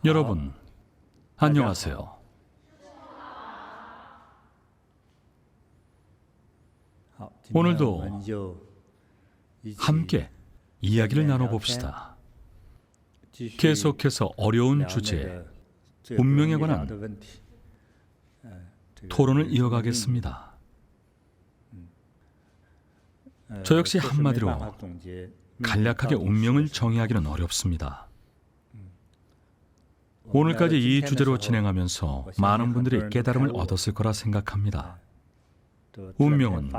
여러분, 안녕하세요. 오늘도 함께 이야기를 나눠봅시다. 계속해서 어려운 주제, 운명에 관한 토론을 이어가겠습니다. 저 역시 한마디로 간략하게 운명을 정의하기는 어렵습니다. 오늘까지 이 주제로 진행하면서 많은 분들이 깨달음을 얻었을 거라 생각합니다. 운명은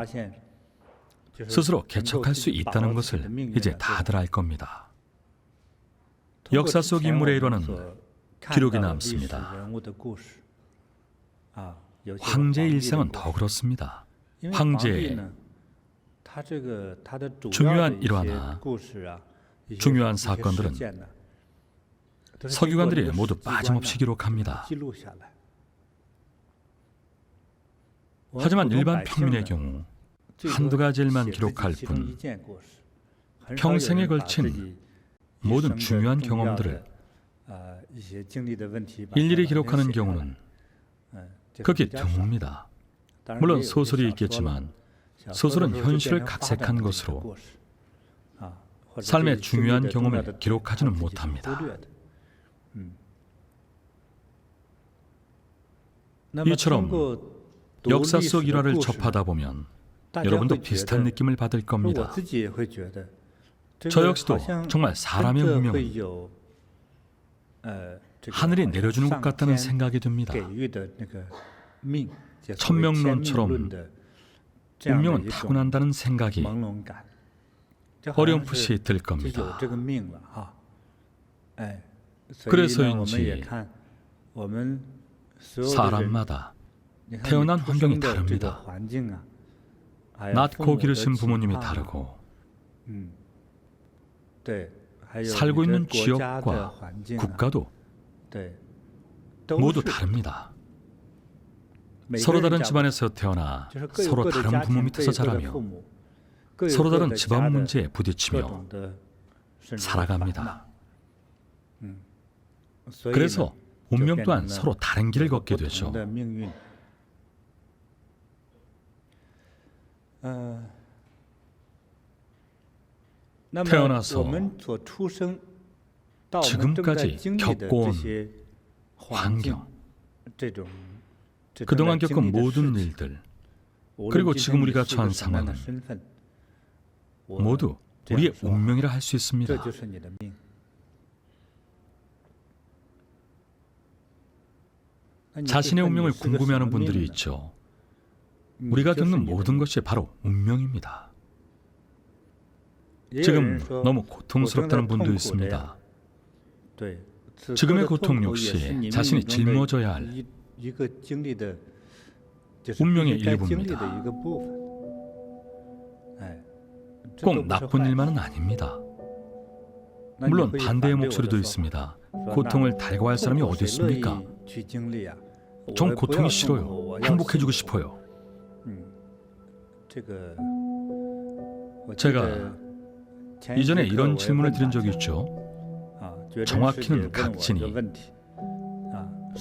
스스로 개척할 수 있다는 것을 이제 다들 알 겁니다. 역사 속 인물의 일화는 기록이 남습니다. 황제의 일생은 더 그렇습니다. 황제의 중요한 일화나 중요한 사건들은 서기관들이 모두 빠짐없이 기록합니다. 하지만 일반 평민의 경우 한두 가지 일만 기록할 뿐 평생에 걸친 모든 중요한 경험들을 일일이 기록하는 경우는 극히 드뭅니다. 물론 소설이 있겠지만 소설은 현실을 각색한 것으로 삶의 중요한 경험을 기록하지는 못합니다. 이처럼 역사 속 일화를 접하다 보면 여러분도 비슷한 느낌을 받을 겁니다. 저 역시도 정말 사람의 운명은 하늘이 내려주는 것 같다는 생각이 듭니다. 천명론처럼 운명은 타고난다는 생각이 어렴풋이 들 겁니다. 그래서인지 사람마다 태어난 환경이 다릅니다. 낳고 기르신 부모님이 다르고 살고 있는 지역과 국가도 모두 다릅니다. 서로 다른 집안에서 태어나 서로 다른 부모 밑에서 자라며 서로 다른 집안 문제에 부딪히며 살아갑니다. 그래서 운명 또한 서로 다른 길을 걷게 되죠. 태어나서 지금까지 겪어온 환경, 그동안 겪은 모든 일들, 그리고 지금 우리가 처한 상황은 모두 우리의 운명이라 할 수 있습니다. 자신의 운명을 궁금해하는 분들이 있죠. 우리가 겪는 모든 것이 바로 운명입니다. 지금 너무 고통스럽다는 분도 있습니다. 지금의 고통 역시 자신이 짊어져야 할 운명의 일부입니다. 꼭 나쁜 일만은 아닙니다. 물론 반대의 목소리도 있습니다. 고통을 달궈할 사람이 어디 있습니까? 전 고통이 싫어요. 행복해지고 싶어요. 제가 이전에 이런 질문을 드린 적이 있죠. 정확히는 각진이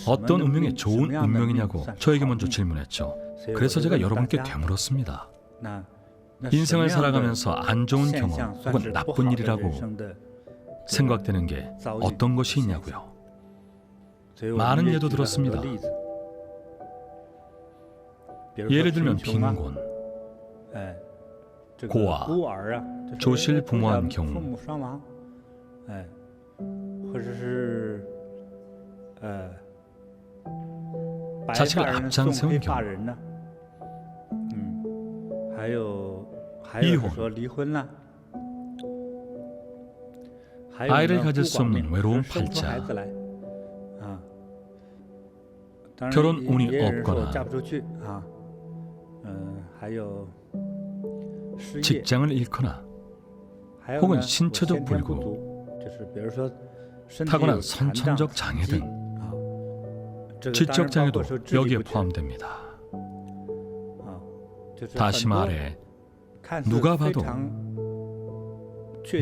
어떤 운명이 좋은 운명이냐고 저에게 먼저 질문했죠. 그래서 제가 여러분께 되물었습니다. 인생을 살아가면서 안 좋은 경험 혹은 나쁜 일이라고 생각되는 게 어떤 것이 있냐고요. 많은 예도 들었습니다. 예를 들면 빈곤, 고아, 조실 부모한 경우, 자식을 앞장세운 경우, 이혼, 아이를 가질 수 없는 외로운 팔자, 결혼 운이 없거나 직장을 잃거나 혹은 신체적 불구, 타고난 선천적 장애 등 지적 장애도 여기에 포함됩니다. 다시 말해 누가 봐도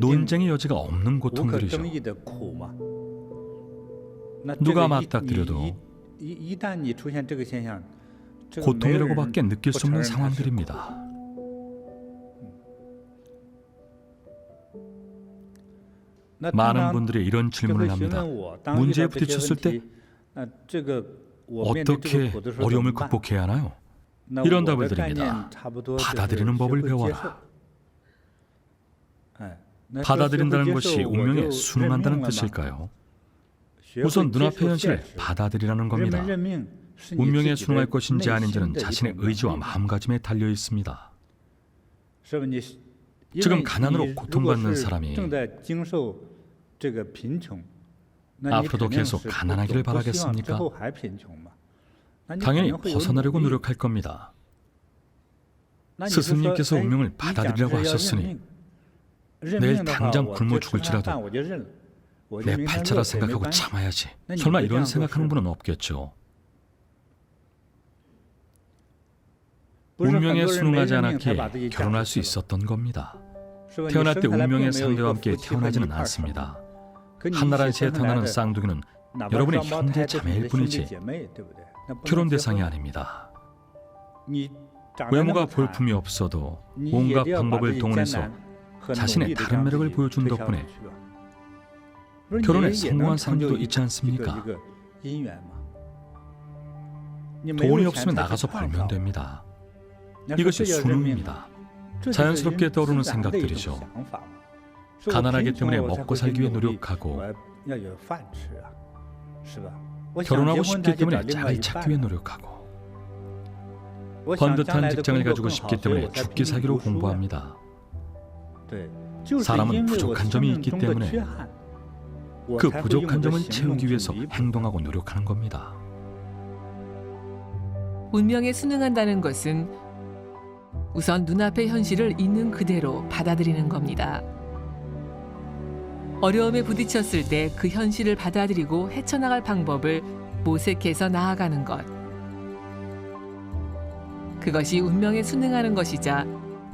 논쟁의 여지가 없는 고통들이죠. 누가 맞닥뜨려도 고통이라고밖에 느낄 수 없는 상황들입니다. 많은 분들이 이런 질문을 합니다. 문제에 부딪혔을 때 어떻게 어려움을 극복해야 하나요? 이런 답을 드립니다. 받아들이는 법을 배워라. 받아들인다는 것이 운명에 순응한다는 뜻일까요? 우선 눈앞의 현실을 받아들이라는 겁니다. 운명에 순응할 것인지 아닌지는 자신의 의지와 마음가짐에 달려 있습니다. 지금 가난으로 고통받는 사람이 앞으로도 계속 가난하기를 바라겠습니까? 당연히 벗어나려고 노력할 겁니다. 스승님께서 운명을 받아들이라고 하셨으니 내일 당장 굶어 죽을지라도 내 팔자라 생각하고 참아야지. 설마 이런 생각하는 분은 없겠죠. 운명에 순응하지 않았기에 결혼할 수 있었던 겁니다. 태어날 때 운명의 상대와 함께 태어나지는 않습니다. 한나라시에 태어나는 쌍둥이는 여러분의 형제 자매일 뿐이지 결혼 대상이 아닙니다. 외모가 볼품이 없어도 온갖 방법을 동원해서 자신의 다른 매력을 보여준 덕분에 결혼에 성공한 사람들도 있지 않습니까? 돈이 없으면 나가서 벌면 됩니다. 이것이 순응입니다. 자연스럽게 떠오르는 생각들이죠. 가난하기 때문에 먹고 살기 위해 노력하고 결혼하고 싶기 때문에 짝을 찾기 위해 노력하고 번듯한 직장을 가지고 싶기 때문에 죽기 살기로 공부합니다. 사람은 부족한 점이 있기 때문에 그 부족한 점을 채우기 위해서 행동하고 노력하는 겁니다. 운명에 순응한다는 것은 우선 눈앞의 현실을 있는 그대로 받아들이는 겁니다. 어려움에 부딪혔을 때 그 현실을 받아들이고 헤쳐나갈 방법을 모색해서 나아가는 것. 그것이 운명에 순응하는 것이자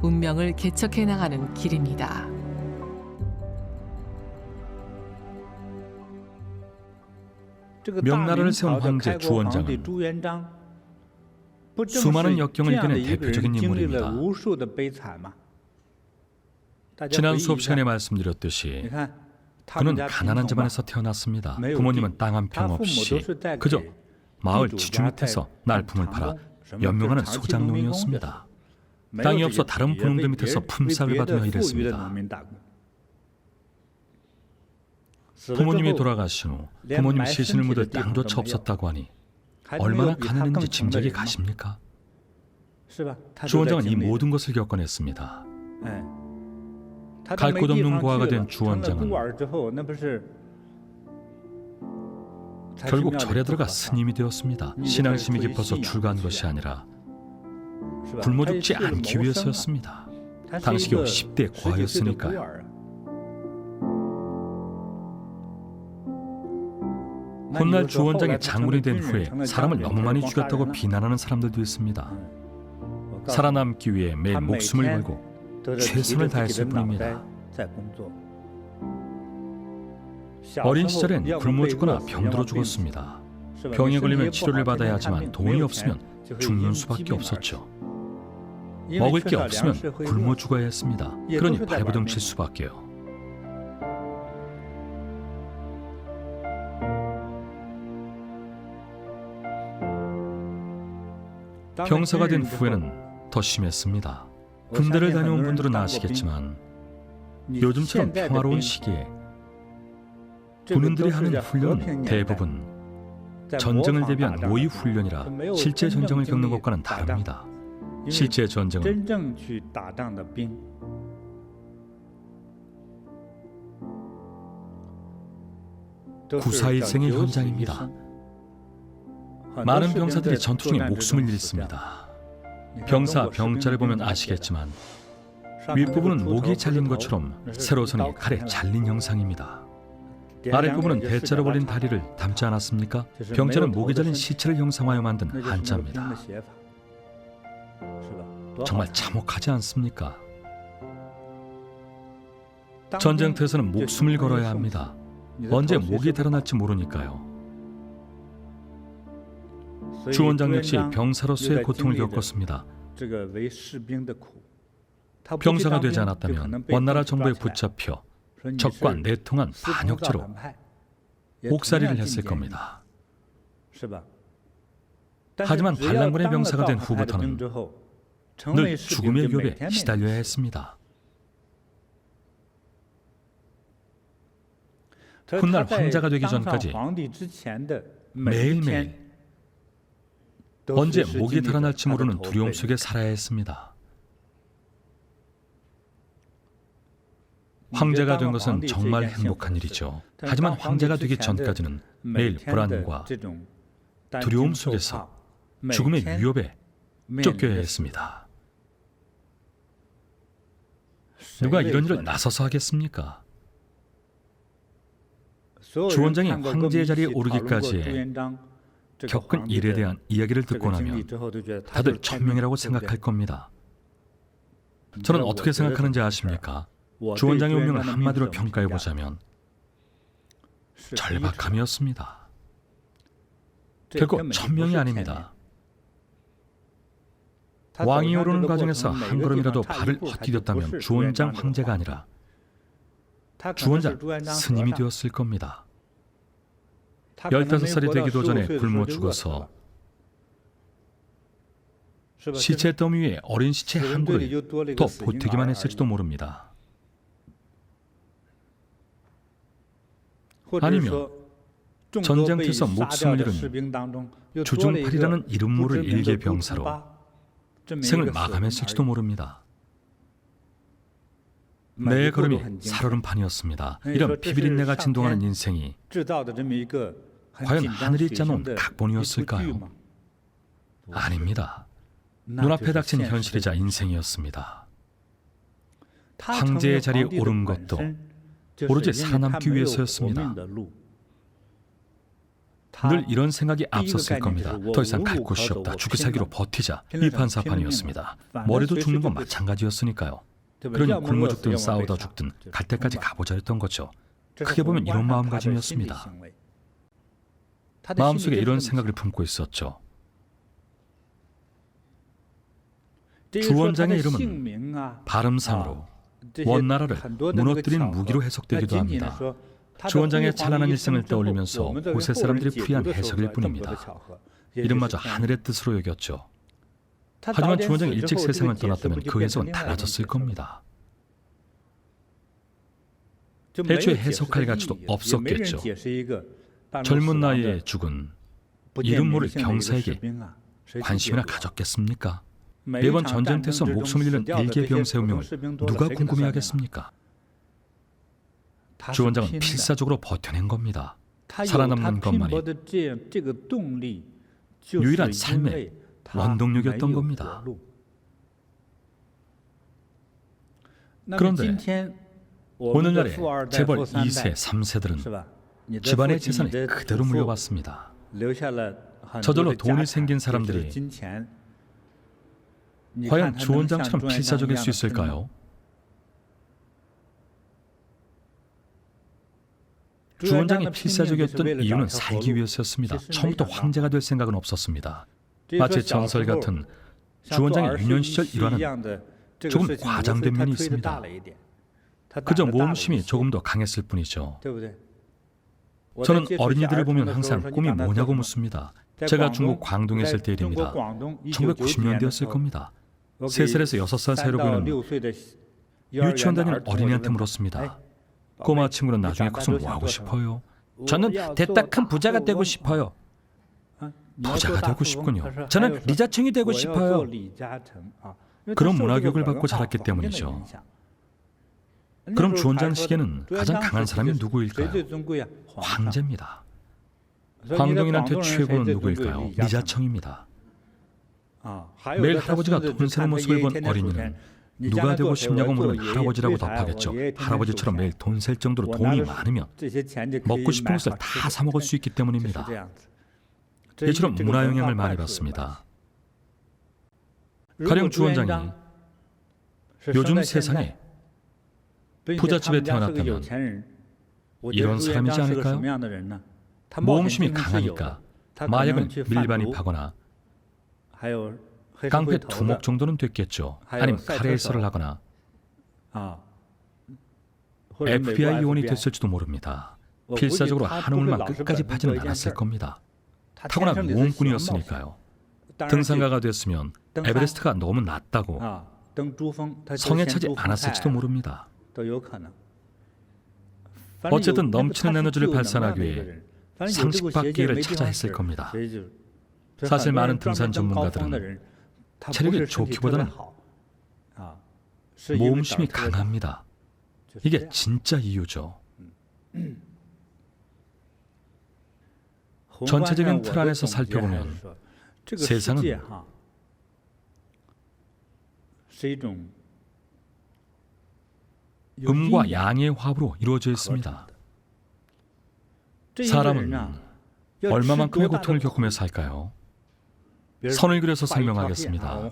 운명을 개척해 나가는 길입니다. 명나라를 세운 황제 주원장은 수많은 역경을 이겨낸 대표적인 인물입니다. 지난 수업 시간에 말씀드렸듯이 그는 가난한 집안에서 태어났습니다. 부모님은 땅 한 평 없이 그저 마을 지주 밑에서 날품을 팔아 연명하는 소장농이었습니다. 땅이 없어 다른 분홍들 밑에서 품삯을 받으며 일했습니다. 부모님이 돌아가신 후 부모님 시신을 묻을 땅조차 없었다고 하니 얼마나 가난했는지 짐작이 가십니까? 주원장은 이 모든 것을 겪어냈습니다. 갈 곳 없는 고아가 된 주원장은 결국 절에 들어가 스님이 되었습니다. 신앙심이 깊어서 출가한 것이 아니라 굶어 죽지 않기 위해서였습니다. 당시 겨우 10대 고아였으니까요. 훗날 주원장이 장군이 된 후에 사람을 너무 많이 죽였다고 비난하는 사람들도 있습니다. 살아남기 위해 매일 목숨을 걸고 최선을 다했을 뿐입니다. 어린 시절엔 굶어 죽거나 병들어 죽었습니다. 병에 걸리면 치료를 받아야 하지만 돈이 없으면 죽는 수밖에 없었죠. 먹을 게 없으면 굶어 죽어야 했습니다. 그러니 발버둥 칠 수밖에요. 병사가 된 후에는 더 심했습니다. 군대를 다녀온 분들은 아시겠지만 요즘처럼 평화로운 시기에 군인들이 하는 훈련은 대부분 전쟁을 대비한 모의 훈련이라 실제 전쟁을 겪는 것과는 다릅니다. 실제 전쟁은 구사일생의 현장입니다. 많은 병사들이 전투 중에 목숨을 잃습니다. 병사 병자를 보면 아시겠지만 윗부분은 목이 잘린 것처럼 세로선이 칼에 잘린 형상입니다. 아랫부분은 대자로 벌린 다리를 담지 않았습니까? 병자는 목이 잘린 시체를 형상화하여 만든 한자입니다. 정말 참혹하지 않습니까? 전쟁터에서는 목숨을 걸어야 합니다. 언제 목이 달아날지 모르니까요. 주 원장 역시 병사로서의 고통을 겪었습니다. 병사가 되지 않았다면 원나라 정부에 붙잡혀 적과 내통한 반역죄로 옥살이를 했을 겁니다. 하지만 반란군의 병사가 된 후부터는 늘 죽음의 위협에 시달려야 했습니다. 훗날 황제가 되기 전까지 매일매일 언제 목이 달아날지 모르는 두려움 속에 살아야 했습니다. 황제가 된 것은 정말 행복한 일이죠. 하지만 황제가 되기 전까지는 매일 불안과 두려움 속에서 죽음의 위협에 쫓겨야 했습니다. 누가 이런 일을 나서서 하겠습니까? 주 원장이 황제의 자리에 오르기까지의 겪은 일에 대한 이야기를 듣고 나면 다들 천명이라고 생각할 겁니다. 저는 어떻게 생각하는지 아십니까? 주 원장의 운명을 한마디로 평가해보자면 절박함이었습니다. 결코 천명이 아닙니다. 왕이 오르는 과정에서 한 걸음이라도 발을 헛디뎠다면 주 원장 황제가 아니라 주 원장 스님이 되었을 겁니다. 15살이 되기도 전에 굶어 죽어서 시체 더미 위에 어린 시체 한 굴을 더 보태기만 했을지도 모릅니다. 아니면 전쟁터에서 목숨을 잃은 주중팔이라는 이름 모를 일개 병사로 생을 마감했을지도 모릅니다. 내 걸음이 살얼음판이었습니다. 이런 피비린내가 진동하는 인생이 과연 하늘이 짜놓은 각본이었을까요? 아닙니다. 눈앞에 닥친 현실이자 인생이었습니다. 황제의 자리에 오른 것도 오로지 살아남기 위해서였습니다. 늘 이런 생각이 앞섰을 겁니다. 더 이상 갈 곳이 없다. 죽기 살기로 버티자. 이판사판이었습니다. 머리도 죽는 건 마찬가지였으니까요. 그러니 굶어 죽든 싸우다 죽든 갈 때까지 가보자 했던 거죠. 크게 보면 이런 마음가짐이었습니다. 마음속에 이런 생각을 품고 있었죠. 주 원장의 이름은 발음상으로 원나라를 무너뜨린 무기로 해석되기도 합니다. 주 원장의 찬란한 일생을 떠올리면서 후세 사람들이 풀이한 해석일 뿐입니다. 이름마저 하늘의 뜻으로 여겼죠. 하지만 주 원장이 일찍 세상을 떠났다면 그 해석은 달라졌을 겁니다. 애초에 해석할 가치도 없었겠죠. 젊은 나이에 죽은 이름 모를 병사에게 관심이나 가졌겠습니까? 매번 전쟁터에서 목숨을 잃는 일개 병사의 운명을 누가 궁금해하겠습니까? 주 원장은 필사적으로 버텨낸 겁니다. 살아남는 것만이 유일한 삶의 원동력이었던 겁니다. 그런데 오늘날의 재벌 2세, 3세들은 집안의 재산을 그대로 물려받습니다. 저절로 돈이 생긴 사람들이 과연 주 원장처럼 필사적일 수 있을까요? 주 원장이 필사적이었던 이유는 살기 위해서였습니다. 처음부터 황제가 될 생각은 없었습니다. 마치 전설 같은 주 원장의 유년 시절 일화는 조금 과장된 면이 있습니다. 그저 모험심이 조금 더 강했을 뿐이죠. 저는 어린이들을 보면 항상 꿈이 뭐냐고 묻습니다. 제가 중국 광동에 있을 때 일입니다. 1990년대였을 겁니다. 3살에서 6살 사이로 보이는 유치원 다니는 어린이한테 물었습니다. 꼬마 친구는 나중에 커서 뭐 하고 싶어요? 저는 됐다 큰 부자가 되고 싶어요. 부자가 되고 싶군요. 저는 리자청이 되고 싶어요. 그런 문화교육을 받고 자랐기 때문이죠. 그럼 주 원장 시계는 가장 강한 사람이 누구일까요? 황제입니다. 광동인한테 최고는 누구일까요? 리자청입니다. 매일 할아버지가 돈 세는 모습을 본 어린이는 누가 되고 싶냐고 물으면 할아버지라고 답하겠죠. 할아버지처럼 매일 돈 셀 정도로 돈이 많으면 먹고 싶은 것을 다 사 먹을 수 있기 때문입니다. 이처럼 문화 영향을 많이 받습니다. 가령 주 원장이 요즘 세상에 부잣집에 태어났다면 이런 사람이지 않을까요? 모험심이 강하니까 마약을 밀반입하거나 깡패 두목 정도는 됐겠죠. 아니면 카레이서를 하거나 FBI 요원이 됐을지도 모릅니다. 필사적으로 한우물만 끝까지 파지는 않았을 겁니다. 타고난 모험꾼이었으니까요. 등산가가 됐으면 에베레스트가 너무 낮다고 성에 차지 않았을지도 모릅니다. 어쨌든 넘치는 에너지를 발산하기 위해 상식밖의 길을 찾아 했을 겁니다. 사실 많은 등산 전문가들은 체력이 좋기보다는 모험심이 강합니다. 이게 진짜 이유죠. 전체적인 틀 안에서 살펴보면 세상은 음과 양의 화합으로 이루어져 있습니다. 사람은 얼마만큼의 고통을 겪으며 살까요? 선을 그려서 설명하겠습니다.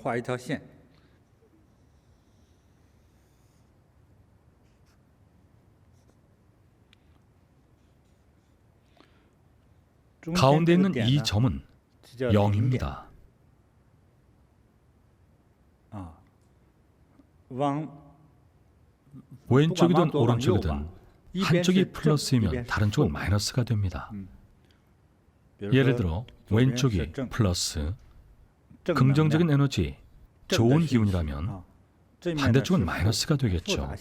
가운데 있는 이 점은 0입니다. 왼쪽이든 오른쪽이든 한쪽이 플러스이면 다른 쪽은 마이너스가 됩니다. 예를 들어 왼쪽이 플러스, 긍정적인 에너지, 좋은 기운이라면 반대쪽은 마이너스가 되겠죠.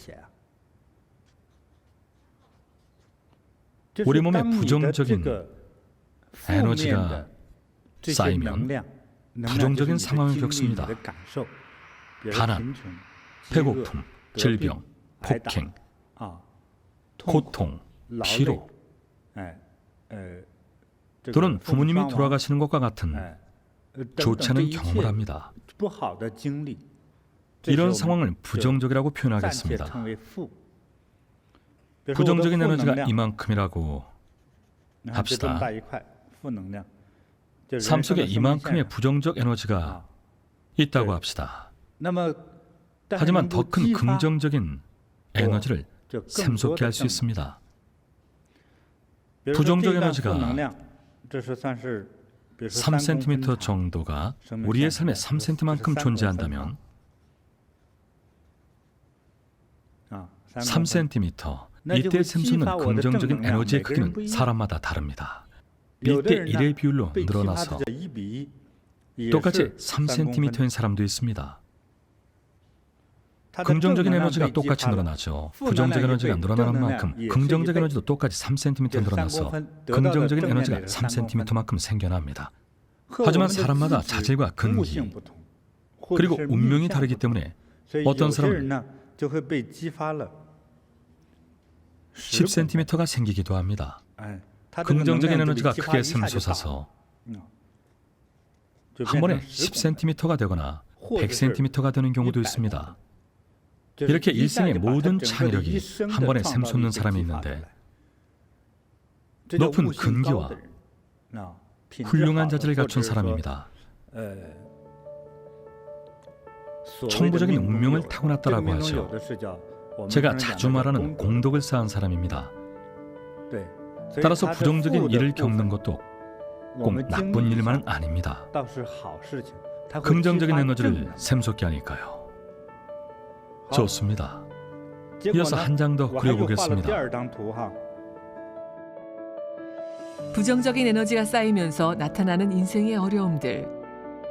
우리 몸에 부정적인 에너지가 쌓이면 부정적인 상황을 겪습니다. 가난, 배고픔, 질병, 폭행, 고통, 피로, 또는 부모님이 돌아가시는 것과 같은 좋지 않은 경험을 합니다. 이런 상황을 부정적이라고 표현하겠습니다. 부정적인 에너지가 이만큼이라고 합시다. 삶 속에 이만큼의 부정적 에너지가 있다고 합시다. 하지만 더 큰 긍정적인 에너지를 샘솟게 할 수 있습니다. 부정적 에너지가 3cm 정도가 우리의 삶에 3cm만큼 존재한다면 3cm, 이때 샘솟는 긍정적인 에너지의 크기는 사람마다 다릅니다. 1대 1의 비율로 늘어나서 똑같이 3cm인 사람도 있습니다. 긍정적인 에너지가 똑같이 늘어나죠. 부정적 에너지가 늘어나는 만큼 긍정적 에너지도 똑같이 3cm 늘어나서 긍정적인 에너지가 3cm만큼 생겨납니다. 하지만 사람마다 자질과 근기 그리고 운명이 다르기 때문에 어떤 사람은 10cm가 생기기도 합니다. 긍정적인 에너지가 크게 샘솟아서 한 번에 10cm가 되거나 100cm가 되는 경우도 있습니다. 이렇게 일생의 모든 창의력이 한 번에 샘솟는 사람이 있는데 높은 근기와 훌륭한 자질을 갖춘 사람입니다. 천부적인 운명을 타고났다라고 하죠. 제가 자주 말하는 공덕을 쌓은 사람입니다. 따라서 부정적인 일을 겪는 것도 꼭 나쁜 일만은 아닙니다. 긍정적인 에너지를 샘솟게 하니까요. 좋습니다. 이어서 한 장 더 그려보겠습니다. 부정적인 에너지가 쌓이면서 나타나는 인생의 어려움들.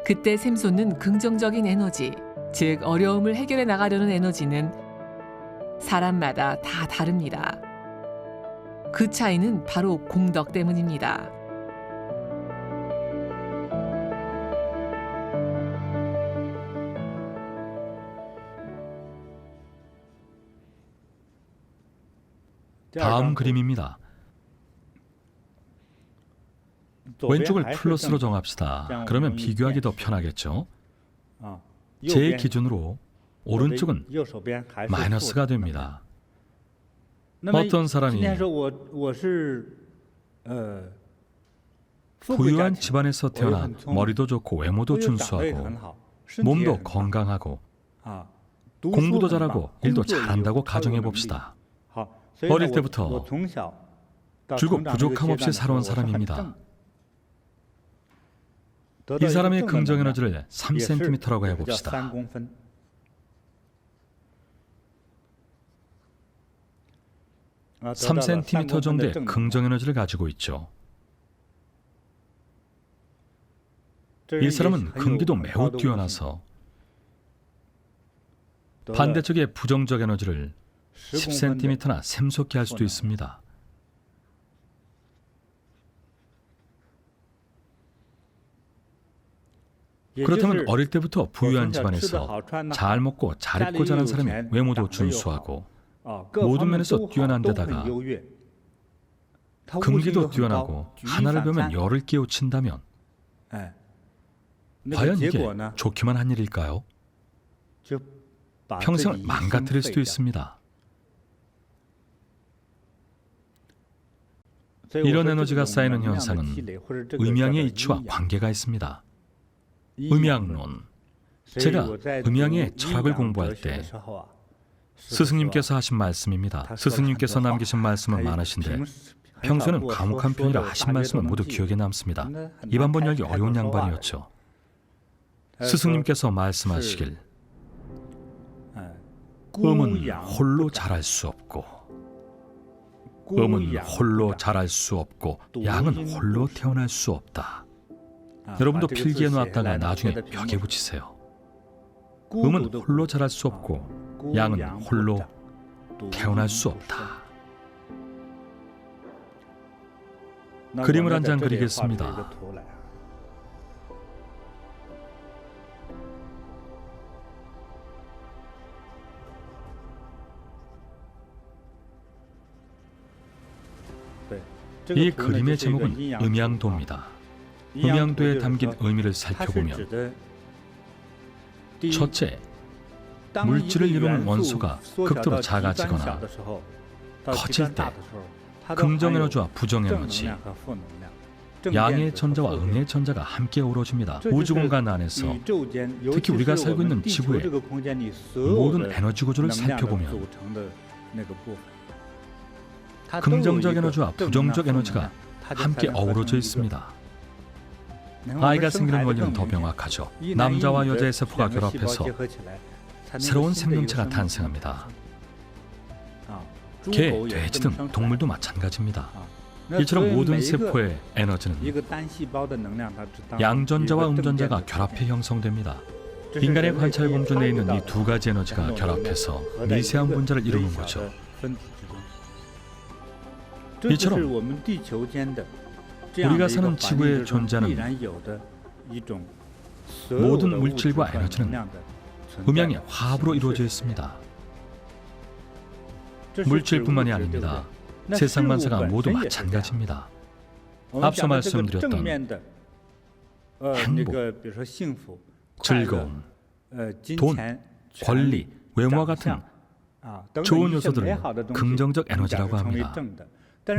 그때 샘솟는 긍정적인 에너지, 즉 어려움을 해결해 나가려는 에너지는 사람마다 다 다릅니다. 그 차이는 바로 공덕 때문입니다. 다음 그림입니다. 왼쪽을 플러스로 정합시다. 그러면 비교하기 더 편하겠죠? 제 기준으로 오른쪽은 마이너스가 됩니다. 어떤 사람이 부유한 집안에서 태어나 머리도 좋고 외모도 준수하고 몸도 건강하고 공부도 잘하고 일도 잘한다고 가정해 봅시다. 어릴 때부터 줄곧 부족함 없이 살아온 사람입니다. 이 사람의 긍정 에너지를 3cm라고 해봅시다. 3cm 정도의 긍정 에너지를 가지고 있죠. 이 사람은 긍기도 매우 뛰어나서 반대쪽의 부정적 에너지를 10cm나 샘솟게 할 수도 있습니다. 그렇다면 어릴 때부터 부유한 집안에서 잘 먹고 잘 입고 자란 사람이 외모도 준수하고 모든 면에서 뛰어난 데다가 긍기도 뛰어나고 하나를 배우면 열을 깨우친다면 과연 이게 좋기만 한 일일까요? 평생을 망가뜨릴 수도 있습니다. 이런 에너지가 쌓이는 현상은 음양의 이치와 관계가 있습니다. 음양론. 제가 음양의 철학을 공부할 때 스승님께서 하신 말씀입니다. 스승님께서 남기신 말씀은 많으신데 평소에는 과묵한 편이라 하신 말씀은 모두 기억에 남습니다. 입 한 번 열기 어려운 양반이었죠. 스승님께서 말씀하시길 음은 홀로 자랄 수 없고 음은 홀로 자랄 수 없고 양은 홀로 태어날 수 없다. 여러분도 필기해 놓았다가 나중에 벽에 붙이세요. 음은 홀로 자랄 수 없고 양은 홀로 태어날 수 없다. 그림을 한 장 그리겠습니다. 이 그림의 제목은 음양도입니다. 음양도에 담긴 의미를 살펴보면 첫째, 물질을 이루는 원소가 극도로 작아지거나 커질 때 긍정에너지와 부정에너지, 양의 전자와 음의 전자가 함께 어우러집니다. 우주공간 안에서 특히 우리가 살고 있는 지구의 모든 에너지 구조를 살펴보면 긍정적 에너지와 부정적 에너지가 함께 어우러져 있습니다. 아이가 생기는 원리는 더 명확하죠. 남자와 여자의 세포가 결합해서 새로운 생명체가 탄생합니다. 개, 돼지 등 동물도 마찬가지입니다. 이처럼 모든 세포의 에너지는 양전자와 음전자가 결합해 형성됩니다. 인간의 관찰 공주 내에 있는 이 두 가지 에너지가 결합해서 미세한 분자를 이루는 거죠. 이처럼 우리가 사는 지구에 존재하는 모든 물질과 에너지는 음양의 화합으로 이루어져 있습니다. 물질뿐만이 아닙니다. 세상 만사가 모두 마찬가지입니다. 앞서 말씀드렸던 행복, 즐거움, 돈, 권리, 외모와 같은 좋은 요소들은 긍정적 에너지라고 합니다.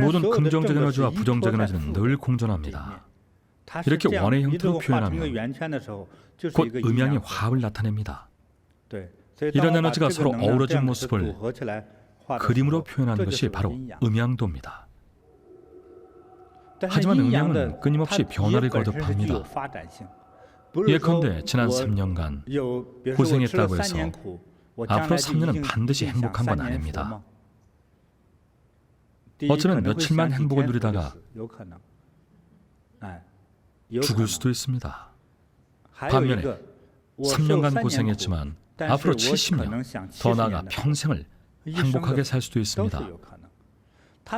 모든 긍정적 에너지와 부정적 에너지는 늘 공존합니다. 이렇게 원의 형태로 표현하면 곧 음양의 화합을 나타냅니다. 이런 에너지가 서로 어우러진 모습을 그림으로 표현하는 것이 바로 음양도입니다. 하지만 음양은 끊임없이 변화를 거듭합니다. 예컨대 지난 3년간 고생했다고 해서 앞으로 3년은 반드시 행복한 건 아닙니다. 어쩌면 며칠만 행복을 누리다가 죽을 수도 있습니다. 반면에 3년간 고생했지만 앞으로 70년, 더 나아가 평생을 행복하게 살 수도 있습니다.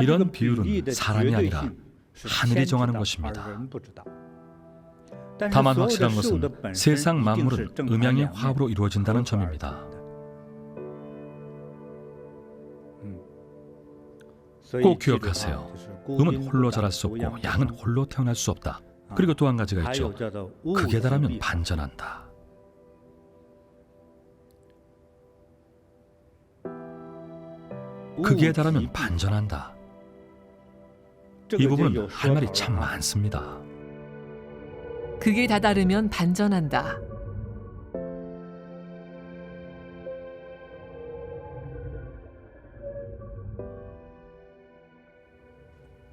이런 비율은 사람이 아니라 하늘이 정하는 것입니다. 다만 확실한 것은 세상 만물은 음양의 화합으로 이루어진다는 점입니다. 꼭 기억하세요. 음은 홀로 자랄 수 없고 양은 홀로 태어날 수 없다. 그리고 또 한 가지가 있죠. 극에 달하면 반전한다. 극에 달하면 반전한다. 이 부분은 할 말이 참 많습니다. 극에 다다르면 반전한다.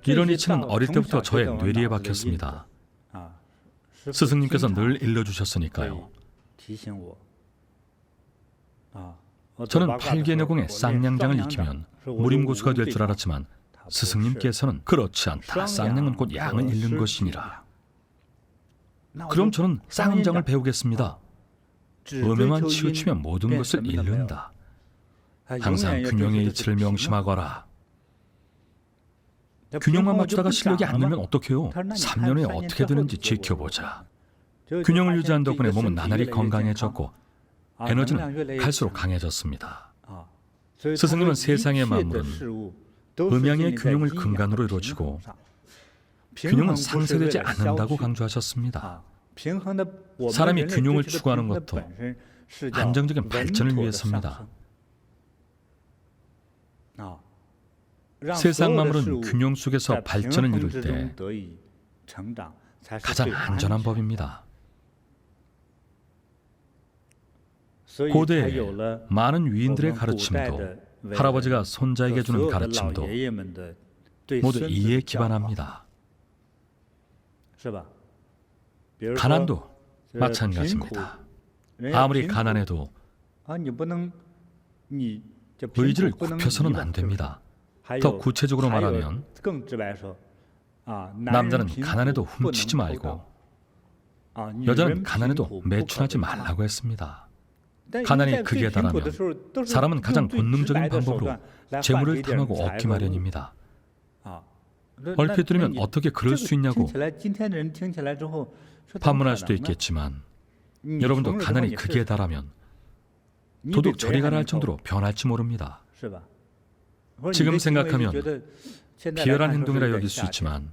이런 이치는 어릴 때부터 저의 뇌리에 박혔습니다. 스승님께서 늘 일러주셨으니까요. 저는 팔계내공의 쌍냥장을 익히면 무림고수가 될 줄 알았지만 스승님께서는 그렇지 않다. 쌍냥은 곧 양을 잃는 것이니라. 그럼 저는 쌍장을 배우겠습니다. 음에만 치우치면 모든 것을 잃는다. 항상 균형의 이치를 명심하거라. 균형만 맞추다가 실력이 안 늘면 어떡해요? 3년 후에 어떻게 되는지 지켜보자. 균형을 유지한 덕분에 몸은 나날이 건강해졌고 에너지는 갈수록 강해졌습니다. 스승님은 세상의 만물은 음양의 균형을 근간으로 이루어지고 균형은 상쇄되지 않는다고 강조하셨습니다. 사람이 균형을 추구하는 것도 안정적인 발전을 위해서입니다. 세상 만물은 균형 속에서 발전을 이룰 때 가장 안전한 법입니다. 고대에 많은 위인들의 가르침도 할아버지가 손자에게 주는 가르침도 모두 이에 기반합니다. 가난도 마찬가지입니다. 아무리 가난해도 의지를 굽혀서는 안 됩니다. 더 구체적으로 말하면 남자는 가난해도 훔치지 말고 여자는 가난해도 매춘하지 말라고 했습니다. 가난이 극에 달하면 사람은 가장 본능적인 방법으로 재물을 탐하고 얻기 마련입니다. 얼핏 들으면 어떻게 그럴 수 있냐고 반문할 수도 있겠지만 여러분도 가난이 극에 달하면 도둑 저리 가라 할 정도로 변할지 모릅니다. 지금 생각하면 비열한 행동이라 여길 수 있지만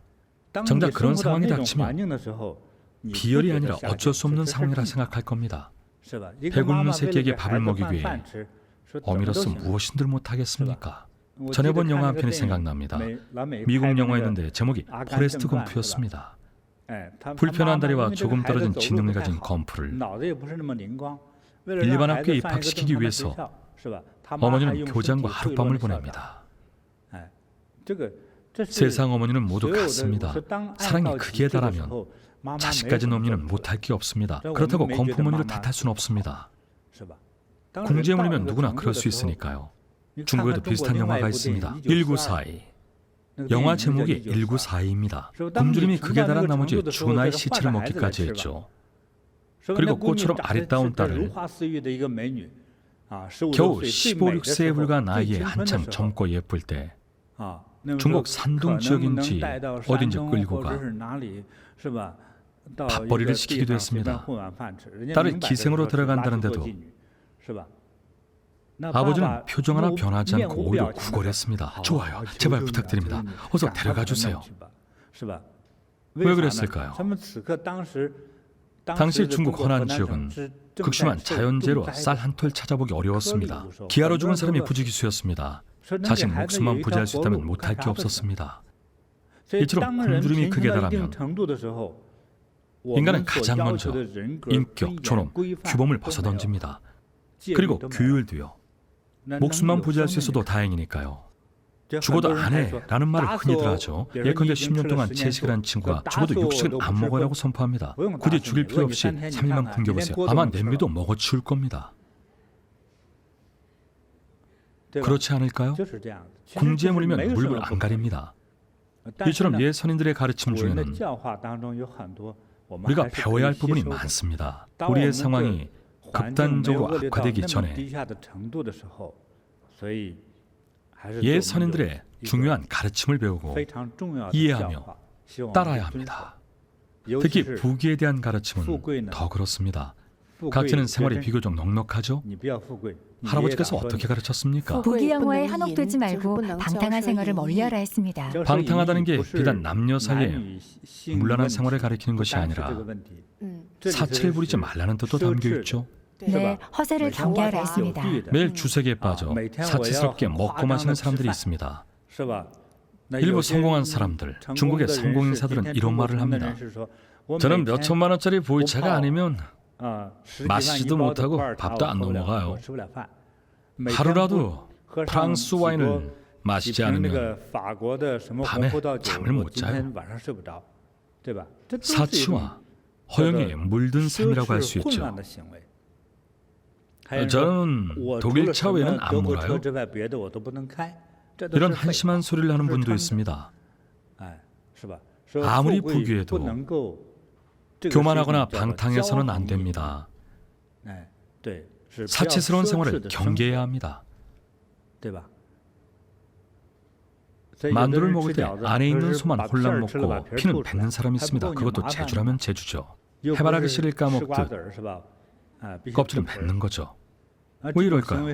정작 그런 상황이 닥치면 비열이 아니라 어쩔 수 없는 상황이라 생각할 겁니다. 배굶는 새끼에게 밥을 먹이기 위해 어미로서 무엇인들 못하겠습니까? 전에 본 영화 한 편이 생각납니다. 미국 영화였는데 제목이 포레스트 검프였습니다. 불편한 다리와 조금 떨어진 지능을 가진 검프를 일반 학교에 입학시키기 위해서 어머니는 교장과 하룻밤을 보냅니다. 세상 어머니는 모두 같습니다. 사랑이 극에 달하면 자식까지 어머니는 못할 게 없습니다. 그렇다고 검부모니를 탓할 수는 없습니다. 궁지에물이면 누구나 그럴 수 있으니까요. 중국에도 비슷한 영화가 있습니다. 1942. 영화 제목이 1942입니다. 굶주림이 극에 달한 나머지 죽은 아이 시체를 먹기까지 했죠. 그리고 꽃처럼 아리따운 딸을 겨우 15, 16세에 불과한 아이에 한참 젊고 예쁠 때 중국 산둥 지역인지 어딘지 끌고 가 밥벌이를 시키기도 했습니다. 딸을 기생으로 데려간다는데도 아버지는 표정 하나 변하지 않고 오히려 구걸했습니다. 좋아요. 제발 부탁드립니다. 어서 데려가 주세요. 왜 그랬을까요? 당시 중국 허난 지역은 극심한 자연재해로 쌀 한 톨 찾아보기 어려웠습니다. 기아로 죽은 사람이 부지기수였습니다. 자신 목숨만 부지할 수 있다면 못할 게 없었습니다. 이처럼 굶주림이 극에 달하면 인간은 가장 먼저 인격, 존엄, 규범을 벗어던집니다. 그리고 규율도요. 목숨만 부지할 수 있어도 다행이니까요. 죽어도 안 해라는 말을 흔히들 하죠. 예컨대 10년 동안 채식을 한 친구가 죽어도 육식은 안 먹어라고 선포합니다. 굳이 죽일 필요 없이 3일만 굶겨보세요. 아마 냄비도 먹어치울 겁니다. 그렇지 않을까요? 궁지에 물리면 물불 안 가립니다. 이처럼 예선인들의 가르침 중에는 우리가 배워야 할 부분이 많습니다. 우리의 상황이 극단적으로 악화되기 전에 예선인들의 중요한 가르침을 배우고 이해하며 따라야 합니다. 특히 부귀에 대한 가르침은 더 그렇습니다. 각지는 생활이 비교적 넉넉하죠? 할아버지께서 어떻게 가르쳤습니까? 부귀영화에 한혹되지 말고 방탕한 생활을 멀리하라 했습니다. 방탕하다는 게 비단 남녀 사이에 문란한 생활을 가리키는 것이 아니라 사치를 부리지 말라는 뜻도 담겨 있죠. 네, 허세를 경계하라 했습니다. 매일 주색에 빠져 사치스럽게 먹고 마시는 사람들이 있습니다. 일부 성공한 사람들, 중국의 성공 인사들은 이런 말을 합니다. 저는 몇 천만 원짜리 보이차가 아니면 마시지도 못하고 밥도 안 넘어가요. 하루라도 프랑스 와인을 마시지 않으면 밤에 잠을 못 자요. 사치와 허영에 물든 삶이라고 할 수 있죠. 저는 독일 차 외에는 안 몰아요. 이런 한심한 소리를 하는 분도 있습니다. 아무리 부귀해도 교만하거나 방탕해서는 안 됩니다. 사치스러운 생활을 경계해야 합니다. 만두를 먹을 때 안에 있는 소만 홀랑 먹고 피는 뱉는 사람이 있습니다. 그것도 제주라면 제주죠. 해바라기 씨를 까먹듯 껍질은 뱉는 거죠. 왜 이럴까요?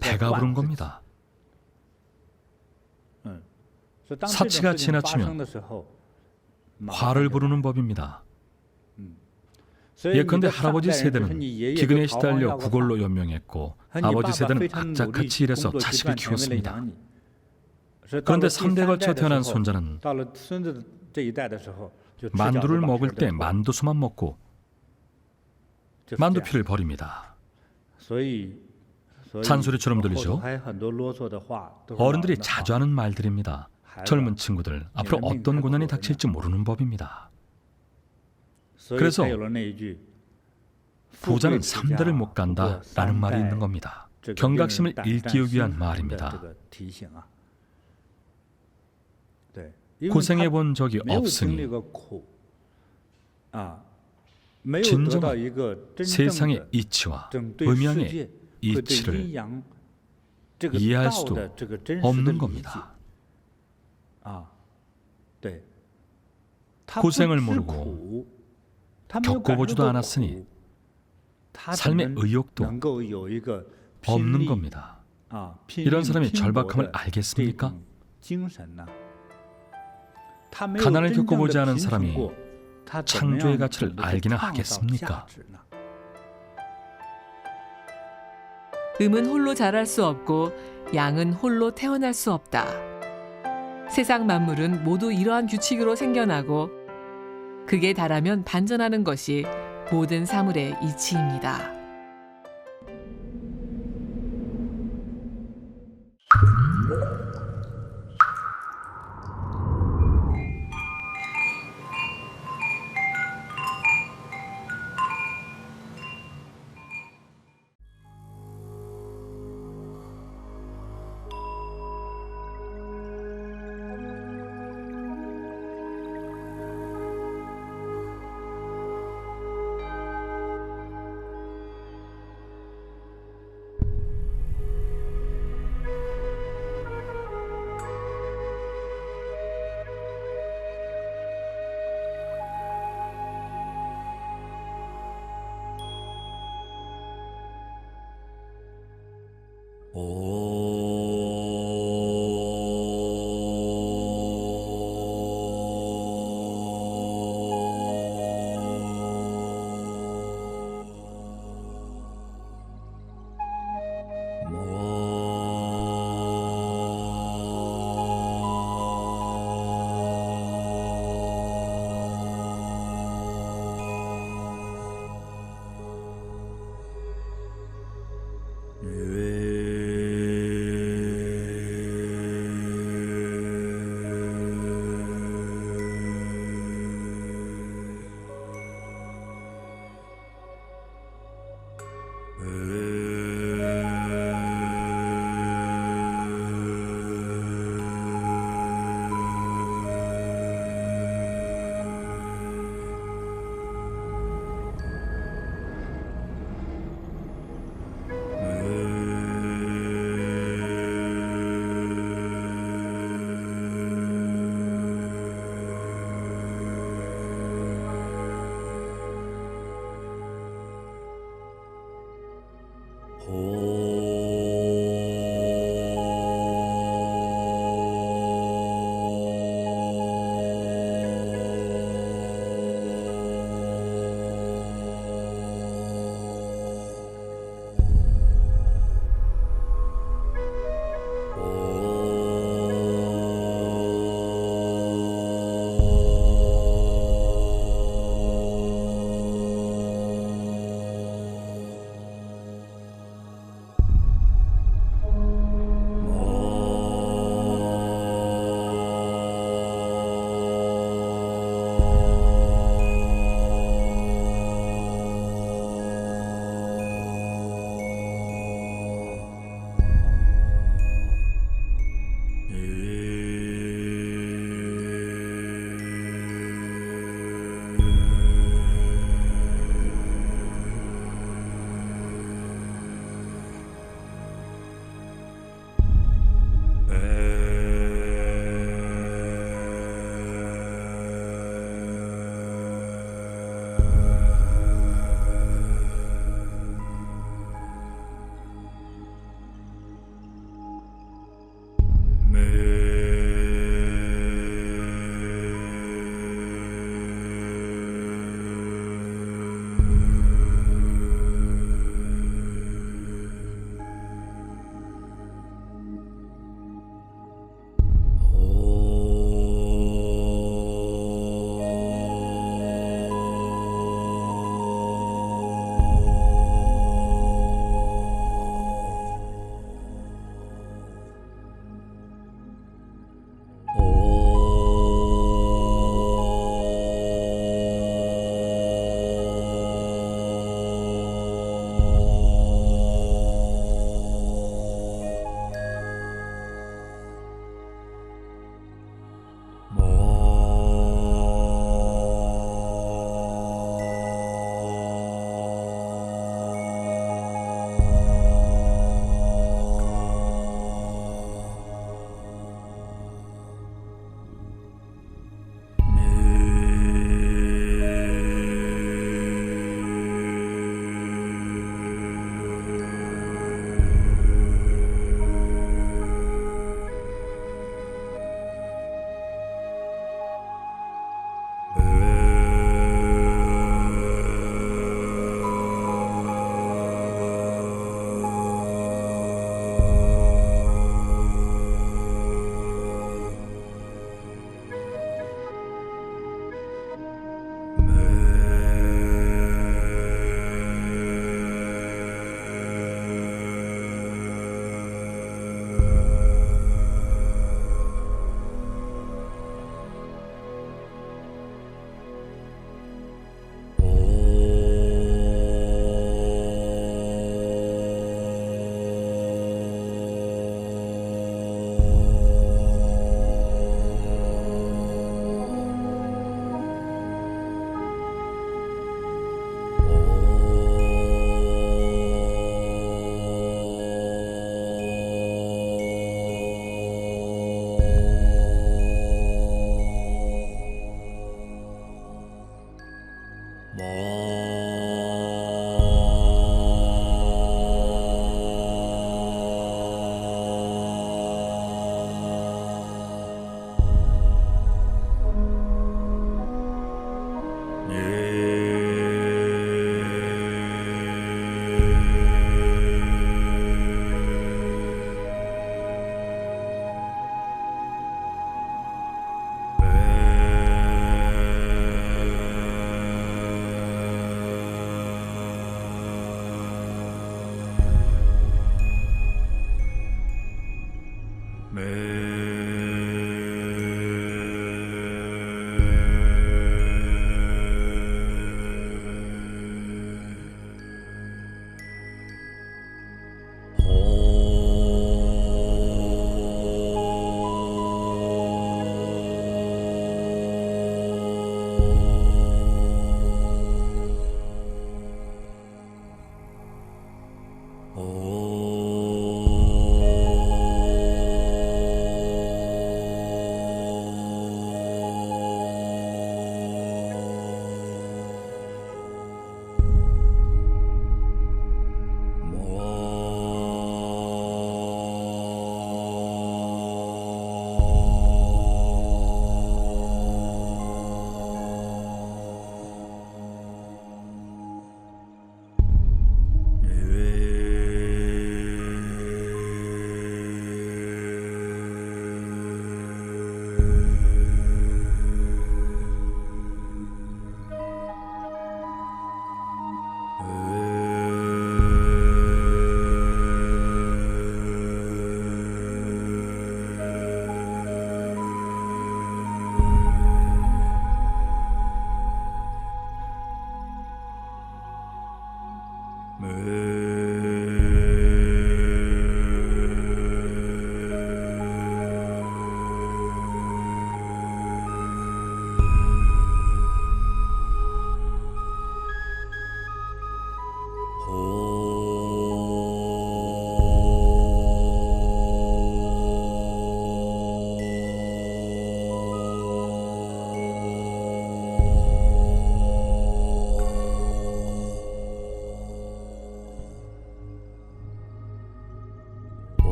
배가 부른 겁니다. 사치가 지나치면 화를 부르는 법입니다. 예컨대 할아버지 세대는 기근에 시달려 구걸로 연명했고 아버지 세대는 악착같이 일해서 자식을 키웠습니다. 그런데 3대 걸쳐 태어난 손자는 만두를 먹을 때 만두수만 먹고 만두피를 버립니다. 잔소리처럼 들리죠? 어른들이 자주 하는 말들입니다. 젊은 친구들, 앞으로 어떤 고난이 닥칠지 모르는 법입니다. 그래서 부자는 3대를 못 간다라는 말이 있는 겁니다. 경각심을 일깨우기 위한 말입니다. 고생해 본 적이 없으니 진정한 세상의 이치와 음양의 이치를 이해할 수도 없는 겁니다. 고생을 모르고 겪어보지도 않았으니 삶의 의욕도 없는 겁니다. 이런 사람이 절박함을 알겠습니까? 가난을 겪어보지 않은 사람이 창조의 가치를 알기나 하겠습니까? 음은 홀로 자랄 수 없고 양은 홀로 태어날 수 없다. 세상 만물은 모두 이러한 규칙으로 생겨나고 극에 달하면 반전하는 것이 모든 사물의 이치입니다.